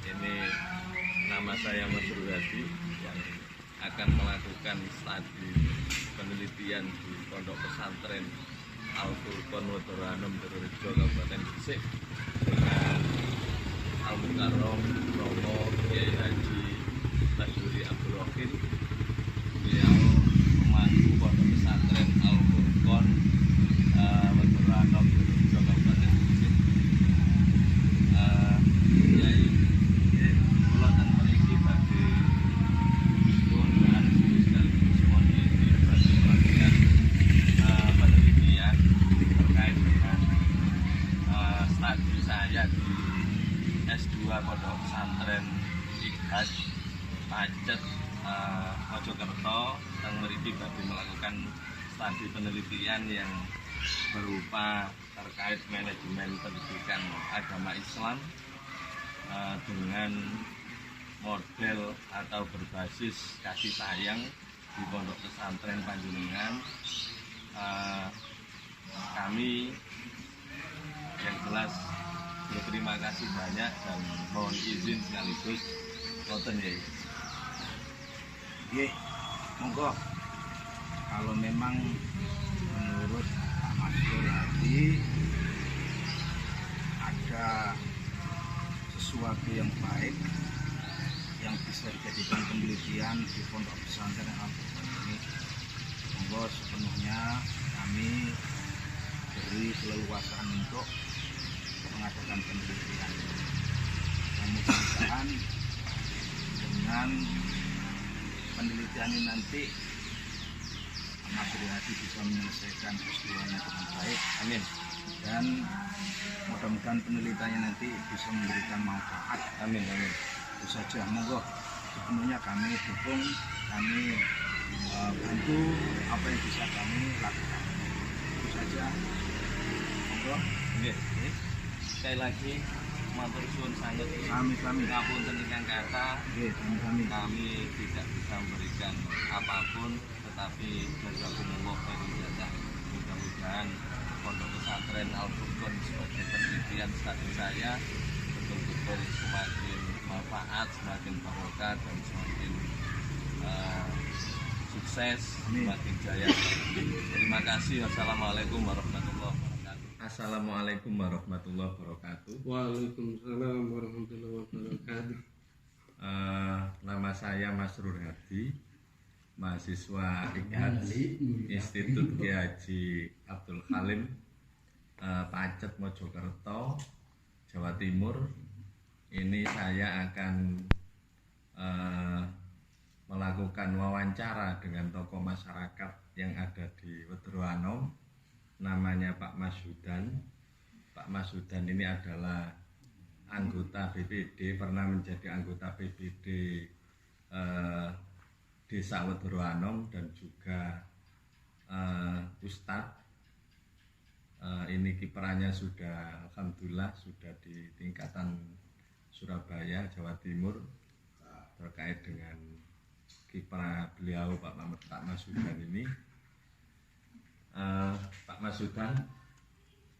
Ini nama saya Mas Rudi yang akan melakukan studi penelitian di Pondok Pesantren Al-Furqon Wedoroanom Dodorejo Kabupaten Gresik dengan Al-Mukarrom Romo Kiai Haji Masyuri Abdul Rohim. Beliau pemangku Pondok Pesantren Al-Furqon Wedoroanom Dodorejo Kabupaten Gresik. Kiai kula ten mriki badhe nyuwun sekaligus moni badhe pelatihan penelitian terkait dengan studi saya di S2 Pondok Pesantren Ikhlas Pacet Mojokerto. Teng mriki badhe melakukan studi penelitian yang berupa terkait manajemen pendidikan agama Islam dengan model atau berbasis kasih sayang di Pondok Pesantren Panjenengan. Kami yang jelas berterima kasih banyak dan mohon izin sekaligus wonten ya. Nggih, monggo. Kalau memang menurut Pak Mas Rudi ada sesuatu yang baik yang bisa dijadikan penelitian di Pondok Pesantren Al-Furqon ini, monggo sepenuhnya kami beri keleluasaan untuk mengadakan penelitian. Mudah-mudahan dengan penelitian ini nanti Mas Rudi bisa menyelesaikan S2-nya dengan baik. Amin. Dan mudah-mudahan penelitiannya nanti bisa memberikan manfaat. Amin. Amin. Itu saja, monggo sepenuhnya kami dukung, kami bantu apa yang bisa kami lakukan. Itu saja, monggo. Nggih. Sekali lagi matur suwun sanget Kami ngapunten ingkang kathah. nggih, Kami tidak bisa memberikan apapun, tetapi jazakumullah khairan jazaa. Mudah-mudahan Pondok Pesantren Al-Furqon sebagai penelitian studi saya betul-betul semakin manfaat, semakin barokah dan semakin sukses, semakin jaya. Terima kasih. Wassalamualaikum warahmatullahi wabarakatuh. Assalamualaikum warahmatullahi wabarakatuh. Waalaikumsalam warahmatullahi wabarakatuh. Nama saya Mas Rudi, mahasiswa IKHAD Institut Kiai Haji Abdul Halim, Pacet Mojokerto, Jawa Timur. Ini saya akan melakukan wawancara dengan tokoh masyarakat yang ada di Wedoroanom. Namanya Pak Masudan. Pak Masudan ini adalah anggota BPD, pernah menjadi anggota BPD Desa Wedoroanom dan juga Ustadz. Ini kiprahnya sudah alhamdulillah sudah di tingkatan Surabaya, Jawa Timur, terkait dengan kiprah beliau Pak Masudan ini. Pak Masudan,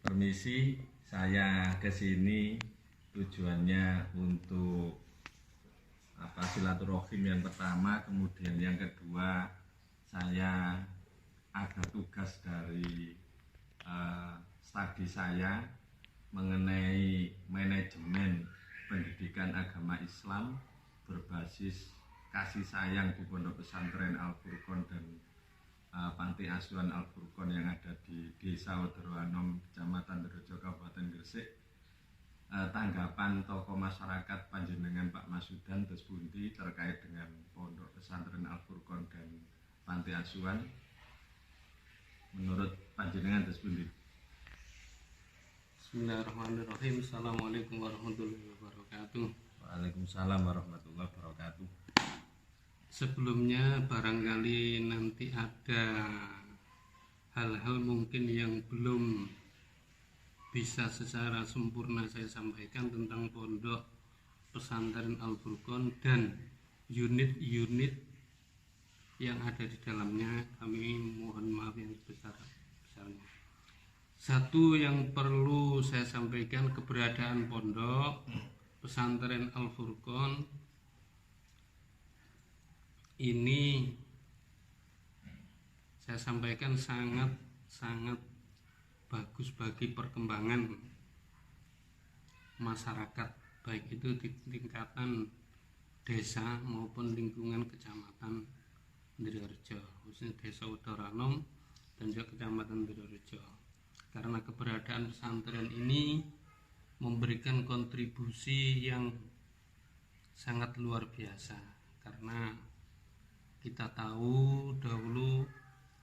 permisi, saya ke sini tujuannya untuk silaturahim yang pertama, kemudian yang kedua saya ada tugas dari studi saya mengenai manajemen pendidikan agama Islam berbasis kasih sayang di Pondok Pesantren Al-Furqon dan Panti Asuhan Al-Furqon yang ada di Desa Wedoroanom, Kecamatan Dodorejo, Kabupaten Gresik. Tanggapan tokoh masyarakat panjenengan Pak Masudan terus pundi terkait dengan Pondok Pesantren Al-Furqon dan Panti Asuhan, menurut panjenengan terus pundi? Bismillahirrahmanirrahim. Assalamualaikum warahmatullahi wabarakatuh. Waalaikumsalam warahmatullahi wabarakatuh. Sebelumnya barangkali nanti ada hal-hal mungkin yang belum bisa secara sempurna saya sampaikan tentang Pondok Pesantren Al-Furqon dan unit-unit yang ada di dalamnya. Kami mohon maaf yang sebesar-besarnya. Satu yang perlu saya sampaikan, keberadaan pondok Pesantren Al Furqon ini saya sampaikan sangat bagus bagi perkembangan masyarakat, baik itu di tingkatan desa maupun lingkungan kecamatan Ndirorejo, khususnya desa Udoranom dan juga kecamatan Ndirorejo. Karena keberadaan pesantren ini memberikan kontribusi yang sangat luar biasa, karena kita tahu dahulu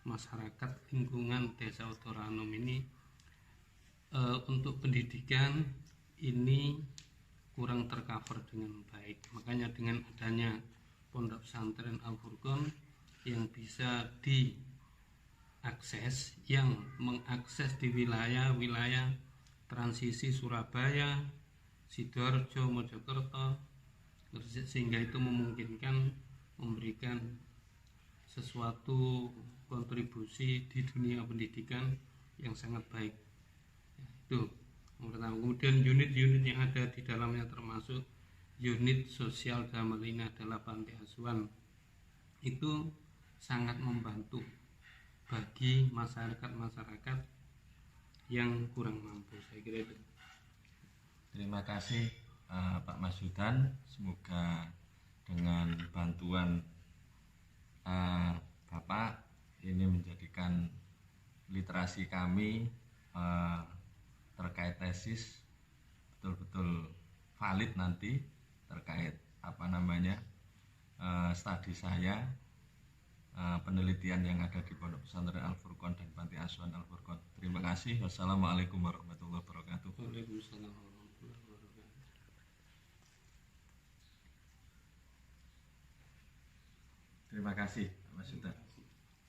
masyarakat lingkungan desa Udoranom ini untuk pendidikan ini kurang tercover dengan baik. Makanya dengan adanya pondok pesantren Al Furqon yang bisa diakses, yang mengakses di wilayah-wilayah transisi Surabaya, Sidoarjo, Mojokerto, sehingga itu memungkinkan memberikan sesuatu kontribusi di dunia pendidikan yang sangat baik. Itu yang pertama. Kemudian unit-unit yang ada di dalamnya termasuk unit sosial dalam hal ini adalah panti asuhan, itu sangat membantu bagi masyarakat yang kurang mampu. Saya kira itu. Terima kasih Pak Masudan. Semoga dengan bantuan Bapak ini menjadikan literasi kami terkait tesis betul-betul valid nanti terkait studi saya, penelitian yang ada di Pondok Pesantren Al Furqon dan Panti Asuhan Al Furqon. Terima kasih. Wassalamualaikum warahmatullahi wabarakatuh. Waalaikumsalam warahmatullahi wabarakatuh. Terima kasih Mas Sudah.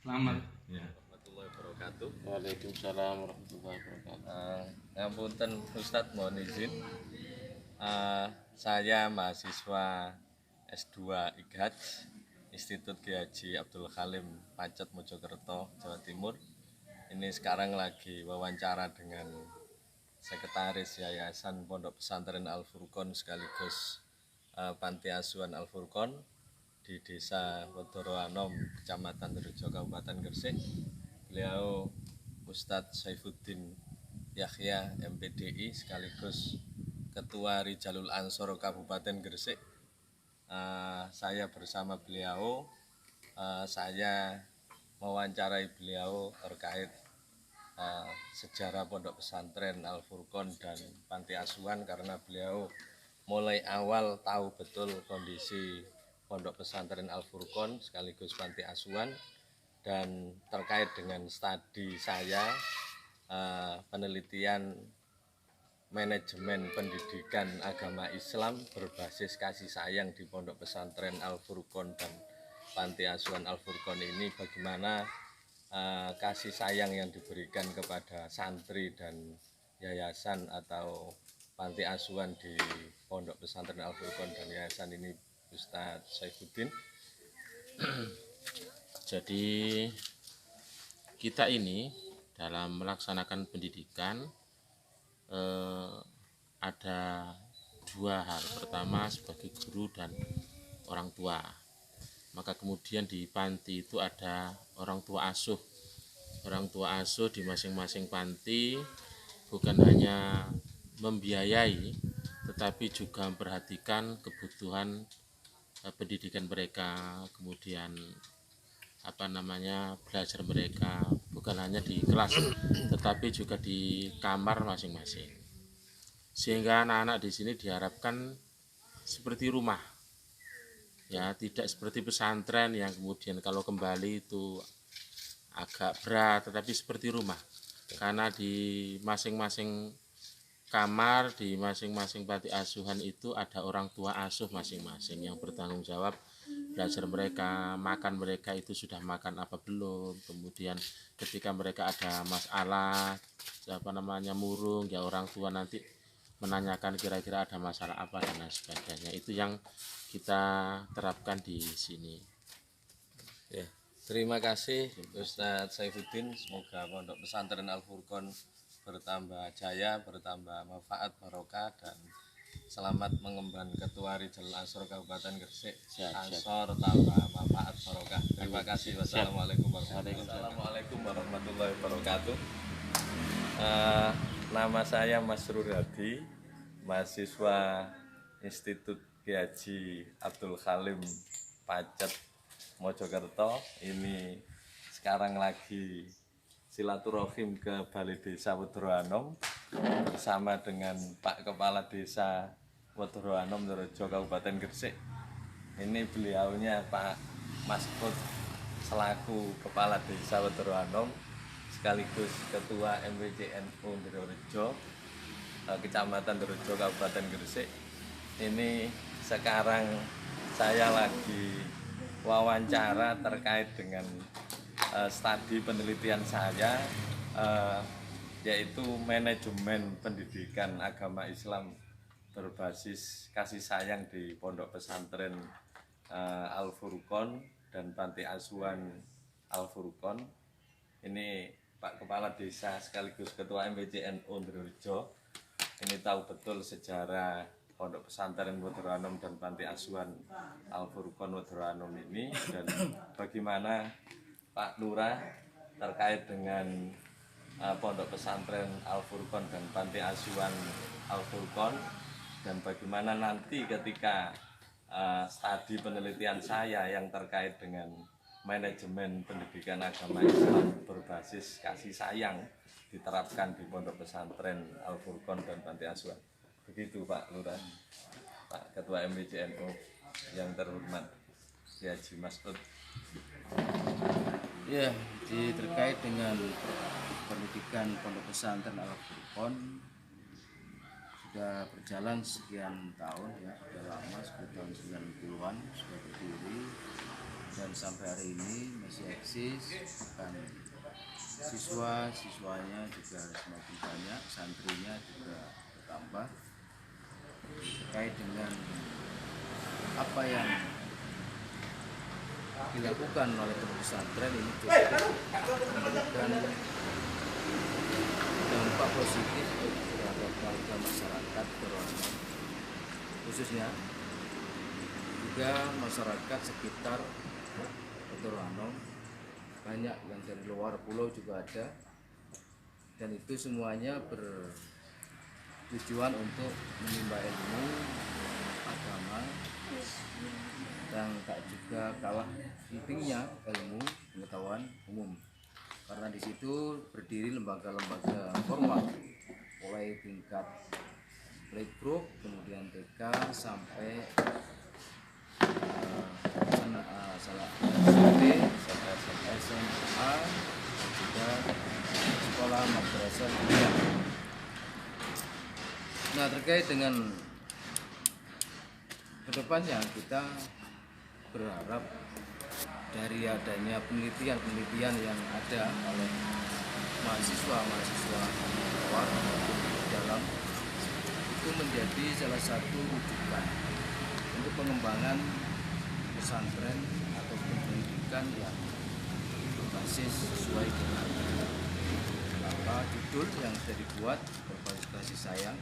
Selamat. Ya. Warahmatullahi wabarakatuh. Waalaikumsalam warahmatullahi wabarakatuh. Ngapunten Ustadz, mohon izin. Saya mahasiswa S2 IGHAJ Institut Kiai Haji Abdul Halim Pacet, Mojokerto, Jawa Timur. Ini sekarang lagi wawancara dengan Sekretaris Yayasan Pondok Pesantren Al Furqon sekaligus Panti Asuhan Al Furqon di Desa Udoranom, Kecamatan Ndirorejo, Kabupaten Gresik. Beliau Ustadz Saifuddin Yahya MPDI sekaligus Ketua Rijalul Ansor Kabupaten Gresik. Saya bersama beliau, saya mewawancarai beliau terkait sejarah Pondok Pesantren Al Furqon dan Panti Asuhan, karena beliau mulai awal tahu betul kondisi Pondok Pesantren Al Furqon sekaligus Panti Asuhan, dan terkait dengan studi saya, penelitian manajemen pendidikan agama Islam berbasis kasih sayang di Pondok Pesantren Al Furqon dan Panti Asuhan Al Furqon ini, bagaimana kasih sayang yang diberikan kepada santri dan yayasan atau panti asuhan di Pondok Pesantren Al Furqon dan yayasan ini, Ustadz Saifuddin. Jadi kita ini dalam melaksanakan pendidikan ada dua hal. Pertama sebagai guru dan orang tua. Maka kemudian di panti itu ada orang tua asuh. Orang tua asuh di masing-masing panti bukan hanya membiayai, tetapi juga memperhatikan kebutuhan pendidikan mereka, kemudian belajar mereka, bukan hanya di kelas tetapi juga di kamar masing-masing, sehingga anak-anak di sini diharapkan seperti rumah, ya, tidak seperti pesantren yang kemudian kalau kembali itu agak berat, tetapi seperti rumah, karena di masing-masing kamar, di masing-masing panti asuhan itu ada orang tua asuh masing-masing yang bertanggung jawab belajar mereka, makan mereka itu sudah makan apa belum, kemudian ketika mereka ada masalah murung, ya orang tua nanti menanyakan kira-kira ada masalah apa dan lain sebagainya. Itu yang kita terapkan di sini. Ya, terima kasih Ustadz Saifuddin. Semoga Pondok Pesantren Al Furqon bertambah jaya, bertambah manfaat barokah, dan Selamat mengemban Ketua Rijal Ansor Kabupaten Gresik. Siap, siap. Ansor tambah manfaat barokah. Terima kasih. Wassalamualaikum warahmatullahi wabarakatuh. Nama saya Mas Rur Hadi, mahasiswa Institut Ki Haji Abdul Halim Pacet Mojokerto. Ini sekarang lagi silaturahim ke Balai Desa Wedoroanom bersama dengan Pak Kepala Desa Wedoroanom Rejo Kabupaten Gresik. Ini beliaunya Pak Maskud selaku Kepala Desa Wedoroanom sekaligus Ketua MWCNU Rejo Kecamatan Rejo Kabupaten Gresik. Ini sekarang saya lagi wawancara terkait dengan studi penelitian saya, yaitu manajemen pendidikan agama Islam berbasis kasih sayang di Pondok Pesantren Al Furqon dan Panti Asuhan Al Furqon. Ini Pak Kepala Desa sekaligus Ketua MWCNU Rejo. Ini tahu betul sejarah Pondok Pesantren Wedoroanom dan Panti Asuhan Al Furqon Wedoroanom ini, dan bagaimana Pak Lurah terkait dengan Pondok Pesantren Al Furqon dan Panti Asuhan Al Furqon, dan bagaimana nanti ketika studi penelitian saya yang terkait dengan manajemen pendidikan agama Islam berbasis kasih sayang diterapkan di Pondok Pesantren Al Furqon dan Panti Asuhan. Begitu Pak Lurah, Pak Ketua MWCNU yang terhormat Ki Haji Masud. Ya, terkait dengan pendidikan Pondok Pesantren Al Furqon sudah berjalan sekian tahun ya, sudah lama, sekitar tahun 90-an sudah berdiri dan sampai hari ini masih eksis. Dan siswanya juga semakin banyak, santrinya juga bertambah. Terkait dengan apa yang dilakukan oleh pondok pesantren ini cukup memberikan dampak positif terhadap warga masyarakat Wedoroanom, khususnya juga masyarakat sekitar Wedoroanom, banyak yang dari luar pulau juga ada, dan itu semuanya bertujuan untuk menimba ilmu agama, dan tak juga kalah pentingnya ilmu pengetahuan umum, karena di situ berdiri lembaga-lembaga formal mulai tingkat playgroup, kemudian TK sampai SMP, SMA, dan juga sekolah madrasah. Nah, terkait dengan kedepannya kita berharap dari adanya penelitian yang ada oleh mahasiswa luar dalam itu menjadi salah satu rujukan untuk pengembangan pesantren atau pendidikan yang berbasis sesuai dengan judul yang sudah dibuat, berbasis kasih sayang.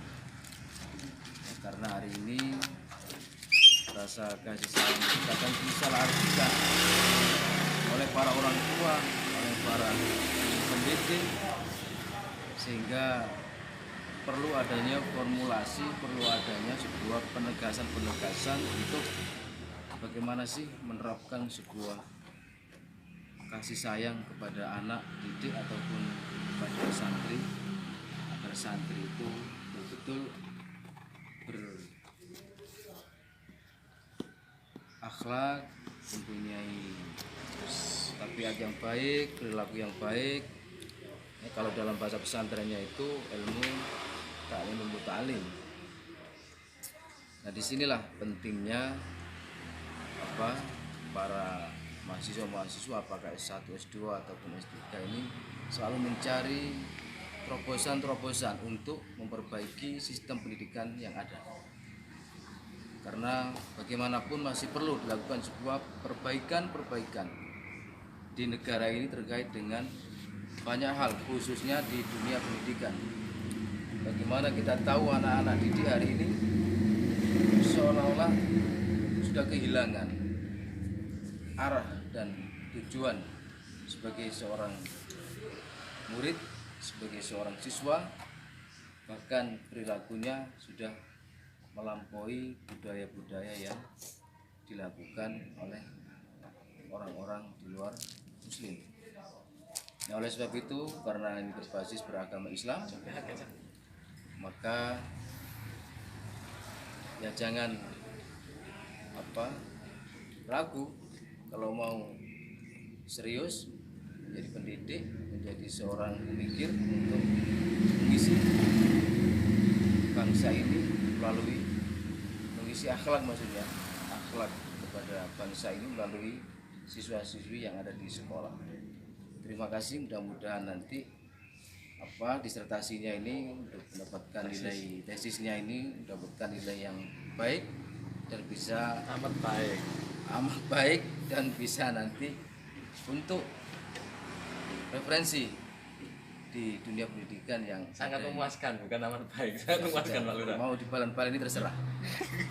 Karena hari ini rasa kasih sayang kita akan disalahartikan oleh para orang tua, oleh para pendidik, sehingga perlu adanya formulasi, perlu adanya sebuah penegasan untuk bagaimana sih menerapkan sebuah kasih sayang kepada anak didik ataupun kepada santri, agar santri itu betul-betul berakhlak, mempunyai tabiat yang baik, perilaku yang baik. Kalau dalam bahasa pesantrennya itu ilmu ta'lim muta'alim. Nah, disinilah pentingnya para mahasiswa apakah S1, S2 ataupun S3 ini selalu mencari terobosan untuk memperbaiki sistem pendidikan yang ada. Karena bagaimanapun masih perlu dilakukan sebuah perbaikan di negara ini terkait dengan banyak hal, khususnya di dunia pendidikan. Bagaimana kita tahu anak-anak didik hari ini seolah-olah sudah kehilangan arah dan tujuan sebagai seorang murid, sebagai seorang siswa, bahkan perilakunya sudah melampaui budaya-budaya yang dilakukan oleh orang-orang di luar muslim. Nah, oleh sebab itu, karena ini berbasis beragama Islam, maka ya jangan ragu kalau mau serius menjadi pendidik, menjadi seorang pemikir untuk mengisi bangsa ini melalui mengisi akhlak, maksudnya akhlak kepada bangsa ini melalui siswa-siswi yang ada di sekolah. Terima kasih, mudah-mudahan nanti disertasinya ini mendapatkan nilai, tesisnya ini mendapatkan nilai yang baik dan bisa amat baik dan bisa nanti untuk referensi di dunia pendidikan yang sangat memuaskan, bukan amat baik, sangat memuaskan Pak Lurah. Mau dibalen-balen ini terserah.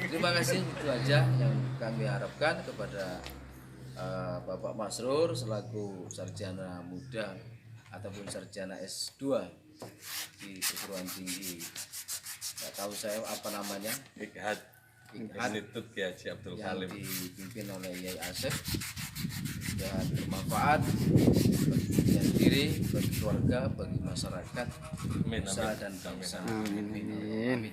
Terima kasih, itu aja yang kami harapkan kepada Bapak Masrur selaku sarjana muda ataupun sarjana S2 di perguruan tinggi, nggak tahu saya apa namanya, Institut Kiai Haji Abdul yang Kalim, dipimpin oleh Yai Asep, dan bermanfaat bagi diri, bagi keluarga, bagi masyarakat, usaha dan bangsa. Amin.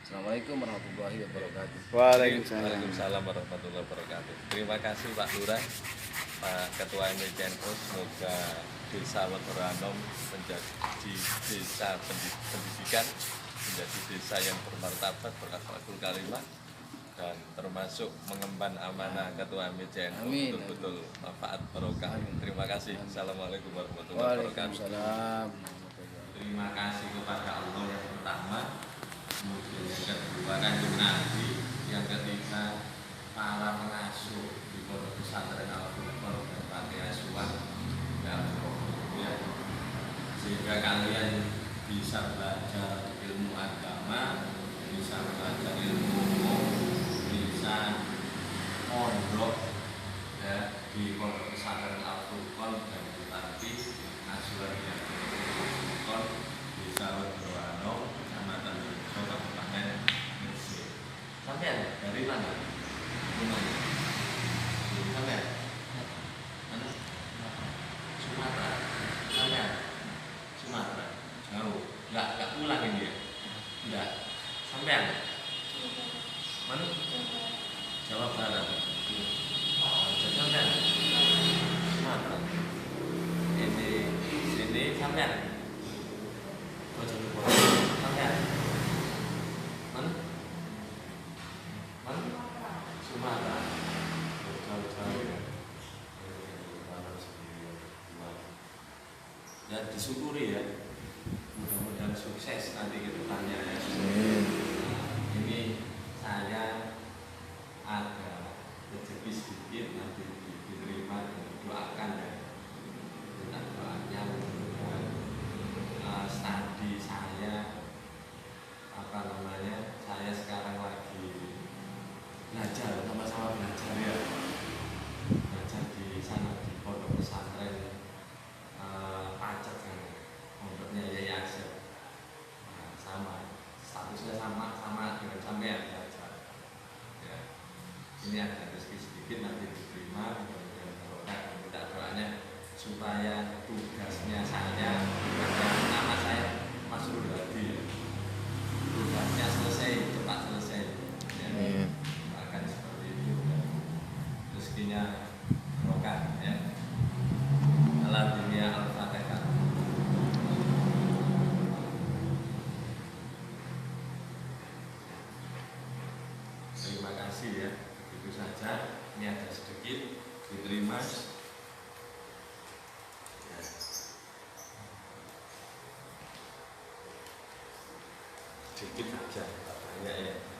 Assalamualaikum warahmatullahi wabarakatuh. Waalaikumsalam warahmatullahi wabarakatuh. Terima kasih Pak Lurah, Pak Ketua MCNU. Semoga Desa Wederanom menjadi desa pendidikan, menjadi desa yang bermartabat, berakhlakul karimah, dan termasuk mengemban amanah Ketua MCNU betul-betul manfaat barokah. Terima kasih. Assalamualaikum warahmatullahi wabarakatuh. Waalaikumsalam. Terima kasih kepada Allah yang pertama, kemudian yang kedua Kanjeng Nabi, yang ketiga para pengasuh di Pondok Pesantren Al-Furqon dan Panti Asuhan dan ya, sehingga kalian bisa belajar ilmu agama, bisa belajar ilmu umum, bisa mondok ya, di Pondok Pesantren Al-Furqon dan di Panti Asuhan yang Al-Furqon Desa Wederanom, Kecamatan Rejo, Kabupaten Gresik. Sampai dari mana? Sampai mana? Sumatera. Sampai Sumatera. Jauh. Enggak pulang ini ya? Enggak. Sampai mana? Jawa Barat. Sampai Sumatera. Ini sampai sampai mana? Sumatera. Dan disyukuri ya, mudah-mudahan sukses nanti ke depannya ya. Ini saya ada rezeki sedikit, nanti diterima dan doakan ya, minta doanya mudah-mudahan studi saya saya sekarang lagi belajar, sama-sama belajar ya, belajar di sana di Pondok Pesantren Pacet kan, pondoknya Yai Asep. Nah, sama statusnya sama dengan sampean belajar ya. Ini ada rezeki sedikit, nanti diterima, mudah-mudahan minta doanya supaya tugasnya saya, nama saya Masrur Hadi, tugasnya selesai, cepat selesai ya. Akan seperti itu ya. Rezekinya barokah ya. Alhamdulillah, Al-Fatihah. Terima kasih ya. Begitu saja. Ini ada sedikit diterima. Ya. Sedikit saja, tak banyak ya.